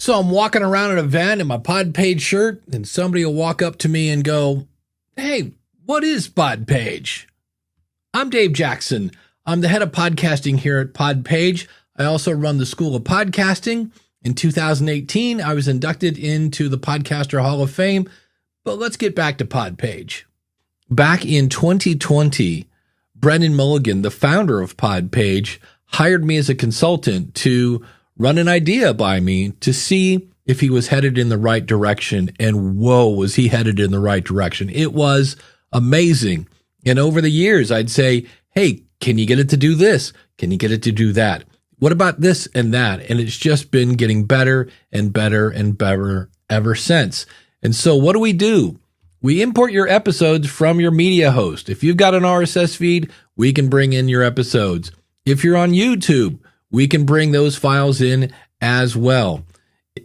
So I'm walking around an event in my Podpage shirt, and somebody will walk up to me and go, "Hey, what is Podpage?" I'm Dave Jackson. I'm the head of podcasting here at Podpage. I also run the School of Podcasting. In 2018, I was inducted into the Podcaster Hall of Fame. But let's get back to Podpage. Back in 2020, Brendan Mulligan, the founder of Podpage, hired me as a consultant to run an idea by me to see if he was headed in the right direction. And whoa, was he headed in the right direction. It was amazing. And over the years, I'd say, hey, can you get it to do this? Can you get it to do that? What about this and that? And it's just been getting better and better and better ever since. And so what do? We import your episodes from your media host. If you've got an RSS feed, we can bring in your episodes. If you're on YouTube, we can bring those files in as well.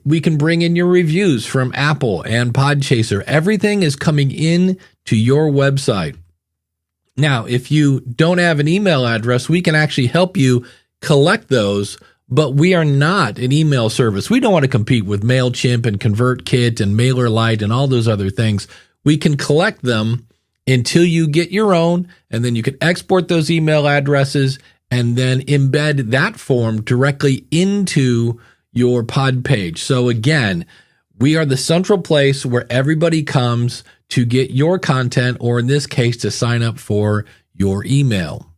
We can bring in your reviews from Apple and Podchaser. Everything is coming in to your website. Now, if you don't have an email address, we can actually help you collect those, but we are not an email service. We don't want to compete with MailChimp and ConvertKit and MailerLite and all those other things. We can collect them until you get your own, and then you can export those email addresses and then embed that form directly into your pod page. So again, we are the central place where everybody comes to get your content, or in this case, to sign up for your email.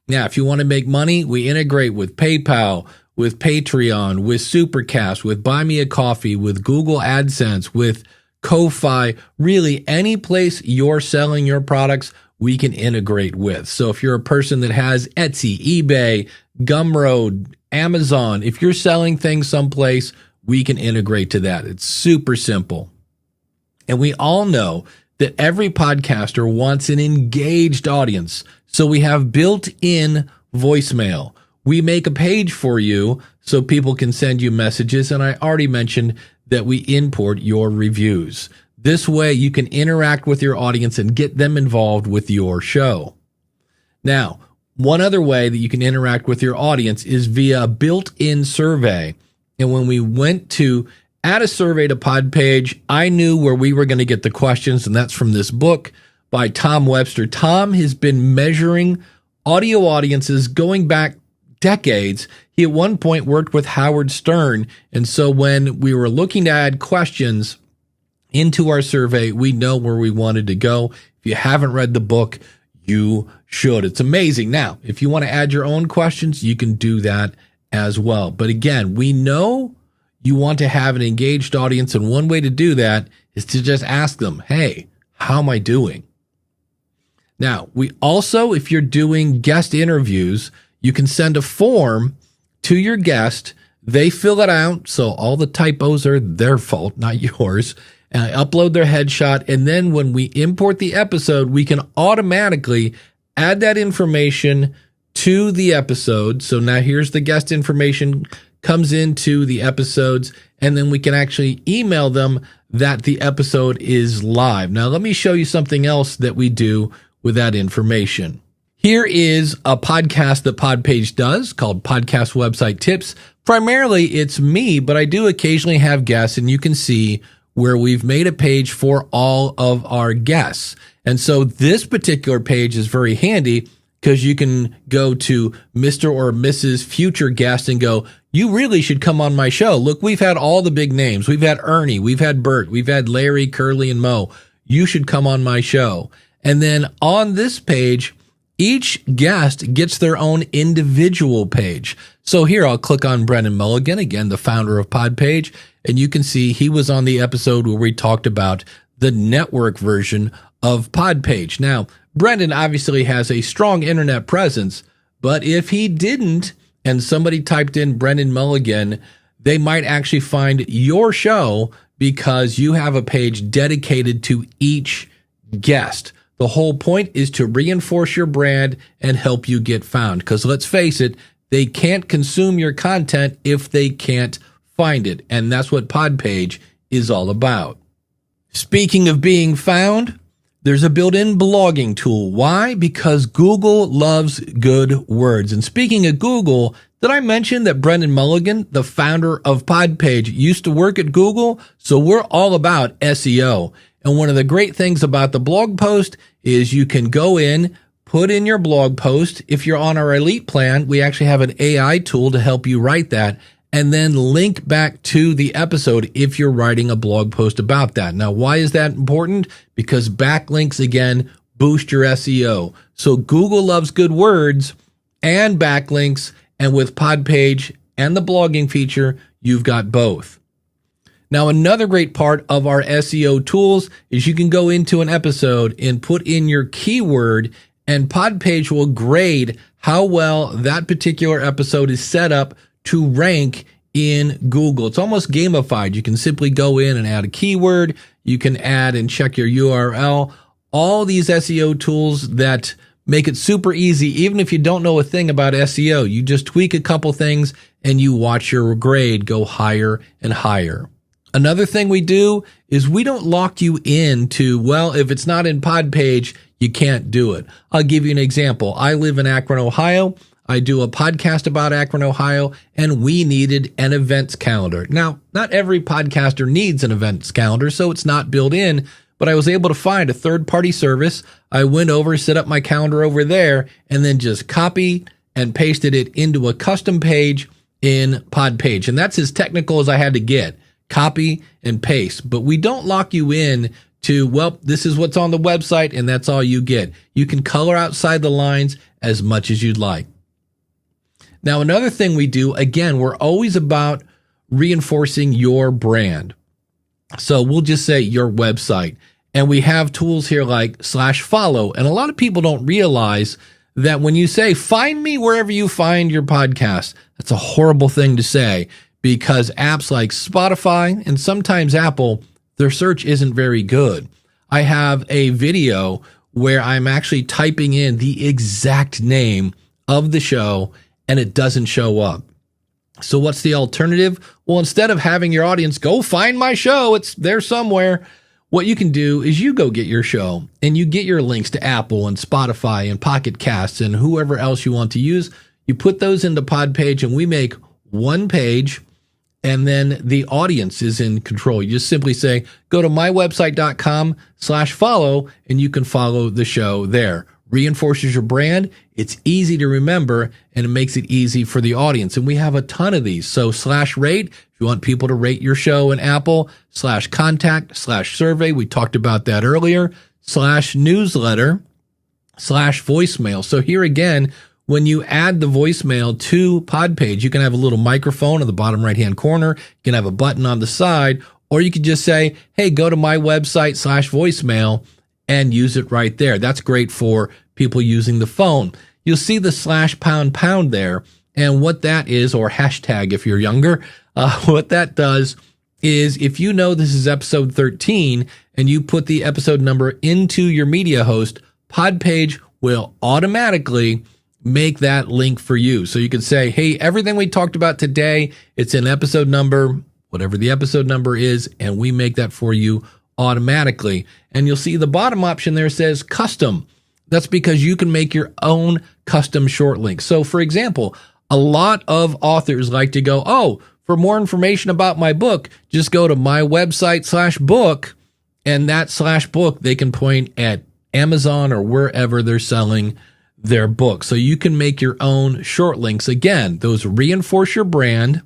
Now, if you want to make money, we integrate with PayPal, with Patreon, with Supercast, with Buy Me a Coffee, with Google AdSense, with Ko-Fi. Really, any place you're selling your products, we can integrate with. So if you're a person that has Etsy, eBay, Gumroad, Amazon, if you're selling things someplace, we can integrate to that. It's super simple. And we all know that every podcaster wants an engaged audience. So we have built-in voicemail. We make a page for you so people can send you messages. And I already mentioned that we import your reviews. This way you can interact with your audience and get them involved with your show. Now, one other way that you can interact with your audience is via a built-in survey. And when we went to add a survey to Podpage, I knew where we were going to get the questions, and that's from this book by Tom Webster. Tom has been measuring audio audiences going back decades. He at one point worked with Howard Stern, and so when we were looking to add questions into our survey, we know where we wanted to go. If you haven't read the book, you should. It's amazing. Now, if you want to add your own questions, you can do that as well. But again, we know you want to have an engaged audience, and one way to do that is to just ask them, hey, how am I doing? Now, we also, if you're doing guest interviews, you can send a form to your guest. They fill it out, so all the typos are their fault, not yours. And upload their headshot, and then when we import the episode, we can automatically add that information to the episode. So now here's the guest information comes into the episodes, and then we can actually email them that the episode is live. Now, let me show you something else that we do with that information. Here is a podcast that Podpage does called Podcast Website Tips. Primarily, it's me, but I do occasionally have guests, and you can see where we've made a page for all of our guests. And so this particular page is very handy because you can go to Mr. or Mrs. future guest and go, you really should come on my show. Look, we've had all the big names. We've had Ernie, we've had Bert, we've had Larry, Curly, and Mo. You should come on my show. And then on this page, each guest gets their own individual page. So here I'll click on Brendan Mulligan, again, the founder of Podpage, and you can see he was on the episode where we talked about the network version of Podpage. Now, Brendan obviously has a strong internet presence, but if he didn't, and somebody typed in Brendan Mulligan, they might actually find your show because you have a page dedicated to each guest. The whole point is to reinforce your brand and help you get found. Because let's face it, they can't consume your content if they can't find it. And that's what Podpage is all about. Speaking of being found, There's a built-in blogging tool. Why? Because Google loves good words. And speaking of Google, did I mention that Brendan Mulligan, the founder of Podpage, used to work at Google? So we're all about SEO. And one of the great things about the blog post is you can go in, put in your blog post. If you're on our elite plan, we actually have an AI tool to help you write that, and then link back to the episode if you're writing a blog post about that. Now, why is that important? Because backlinks, again, boost your SEO. So Google loves good words and backlinks, and with Podpage and the blogging feature, you've got both. Now, another great part of our SEO tools is you can go into an episode and put in your keyword, and Podpage will grade how well that particular episode is set up to rank in Google. It's almost gamified. You can simply go in and add a keyword. You can add and check your URL. All these SEO tools that make it super easy. Even if you don't know a thing about SEO, you just tweak a couple things and you watch your grade go higher and higher. Another thing we do is we don't lock you into, well, if it's not in Podpage, you can't do it. I'll give you an example. I live in Akron, Ohio. I do a podcast about Akron, Ohio, and we needed an events calendar. Now, not every podcaster needs an events calendar, so it's not built in, but I was able to find a third-party service. I went over, set up my calendar over there, and then just copied and pasted it into a custom page in Podpage. And that's as technical as I had to get. Copy and paste. But we don't lock you in to, well, this is what's on the website, and that's all you get. You can color outside the lines as much as you'd like. Now, another thing we do, again, we're always about reinforcing your brand. So we'll just say your website. And we have tools here like /follow. And a lot of people don't realize that when you say, find me wherever you find your podcast, that's a horrible thing to say, because apps like Spotify and sometimes Apple, their search isn't very good. I have a video where I'm actually typing in the exact name of the show and it doesn't show up. So what's the alternative? Well, instead of having your audience go find my show, it's there somewhere, what you can do is you go get your show and you get your links to Apple and Spotify and Pocket Casts and whoever else you want to use. You put those into Podpage and we make one page, and then the audience is in control. You just simply say, go to mywebsite.com/follow, and you can follow the show there. Reinforces your brand. It's easy to remember, and it makes it easy for the audience. And we have a ton of these. So /rate, if you want people to rate your show in Apple, /contact, /survey. We talked about that earlier. /newsletter, /voicemail. So here again, when you add the voicemail to Podpage, you can have a little microphone in the bottom right-hand corner. You can have a button on the side, or you could just say, hey, go to my website /voicemail and use it right there. That's great for people using the phone. You'll see the /pound there. And what that is, or hashtag if you're younger, what that does is if you know this is episode 13 and you put the episode number into your media host, Podpage will automatically make that link for you. So you can say, hey, everything we talked about today, it's in episode number, whatever the episode number is, and we make that for you automatically. And you'll see the bottom option there says custom. That's because you can make your own custom short link. So for example, a lot of authors like to go, oh, for more information about my book, just go to my website /book, and that /book, they can point at Amazon or wherever they're selling their book. So you can make your own short links. Again, those reinforce your brand.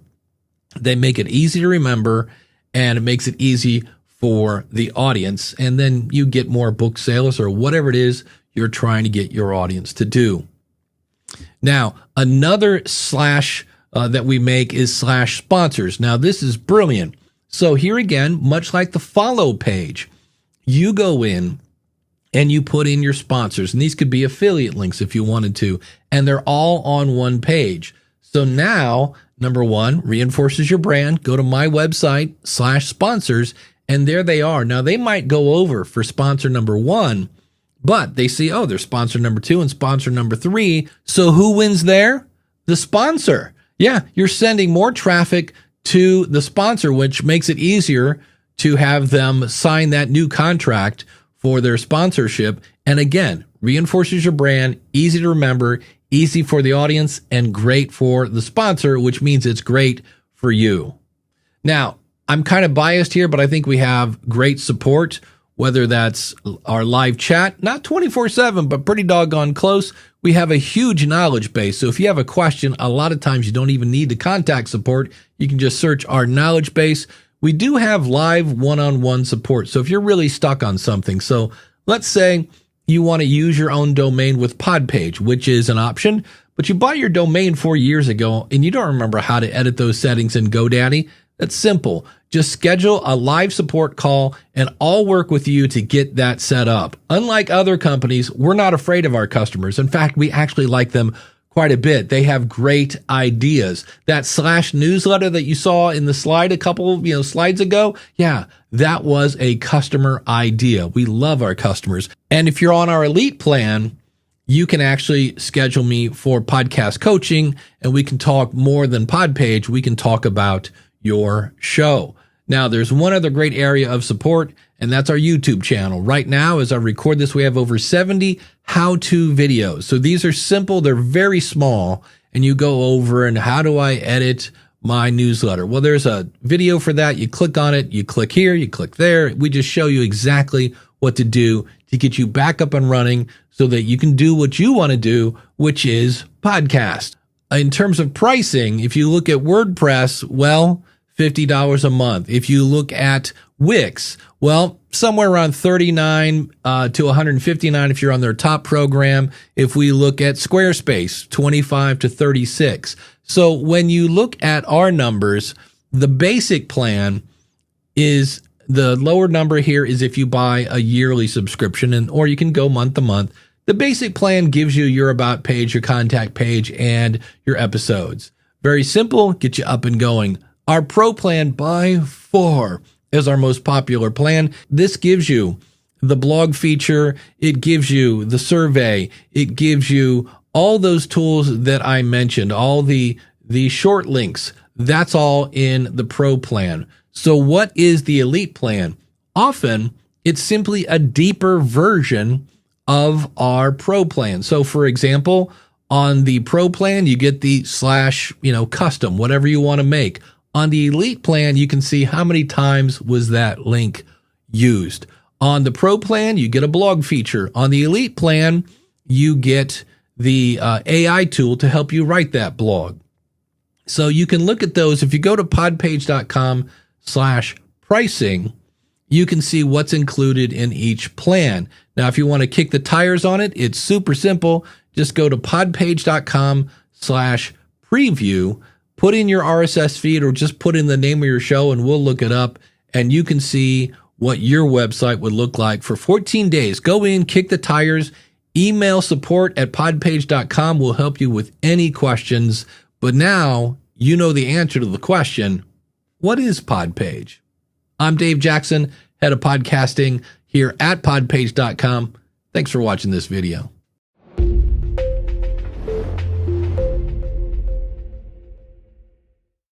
They make it easy to remember, and it makes it easy for the audience. And then you get more book sales or whatever it is you're trying to get your audience to do. Now, another that we make is /sponsors. Now, this is brilliant. So here again, much like the follow page, you go in and you put in your sponsors, and these could be affiliate links if you wanted to, and they're all on one page. So now, number one, reinforces your brand. Go to my website /sponsors, and there they are. Now, they might go over for sponsor number one, but they see, oh, there's sponsor number two and sponsor number three. So who wins there? The sponsor. Yeah, you're sending more traffic to the sponsor, which makes it easier to have them sign that new contract for their sponsorship. And again, reinforces your brand, easy to remember, easy for the audience, and great for the sponsor, which means it's great for you. Now, I'm kind of biased here, but I think we have great support, whether that's our live chat, not 24/7, but pretty doggone close. We have a huge knowledge base. So if you have a question, a lot of times you don't even need to contact support. You can just search our knowledge base. We do have live one-on-one support. So if you're really stuck on something, so let's say you want to use your own domain with Podpage, which is an option, but you bought your domain 4 years ago and you don't remember how to edit those settings in GoDaddy. That's simple. Just schedule a live support call and I'll work with you to get that set up. Unlike other companies, we're not afraid of our customers. In fact, we actually like them quite a bit. They have great ideas. That /newsletter that you saw in the slide a couple, slides ago. Yeah, that was a customer idea. We love our customers. And if you're on our elite plan, you can actually schedule me for podcast coaching and we can talk more than Podpage. We can talk about your show. Now, there's one other great area of support, and that's our YouTube channel. Right now, as I record this, we have over 70 how-to videos. So these are simple. They're very small, and you go over and how do I edit my newsletter? Well, there's a video for that. You click on it. You click here. You click there. We just show you exactly what to do to get you back up and running so that you can do what you want to do, which is podcast. In terms of pricing, if you look at WordPress, well, $50 a month. If you look at Wix, well, somewhere around $39 to $159 if you're on their top program. If we look at Squarespace, $25 to $36. So when you look at our numbers, the basic plan is the lower number here is if you buy a yearly subscription, or you can go month to month. The basic plan gives you your about page, your contact page, and your episodes. Very simple, get you up and going. Our Pro plan by far is our most popular plan. This gives you the blog feature. It gives you the survey. It gives you all those tools that I mentioned, all the short links. That's all in the Pro plan. So what is the Elite plan? Often it's simply a deeper version of our Pro plan. So for example, on the Pro plan, you get the / custom, whatever you want to make. On the Elite plan, you can see how many times was that link used. On the Pro plan, you get a blog feature. On the Elite plan, you get the AI tool to help you write that blog. So you can look at those. If you go to podpage.com/pricing, you can see what's included in each plan. Now, if you want to kick the tires on it, it's super simple. Just go to podpage.com/preview, put in your RSS feed, or just put in the name of your show and we'll look it up and you can see what your website would look like for 14 days. Go in, kick the tires, email support@podpage.com. We'll help you with any questions. But now you know the answer to the question, what is Podpage? I'm Dave Jackson, head of podcasting here at podpage.com. Thanks for watching this video.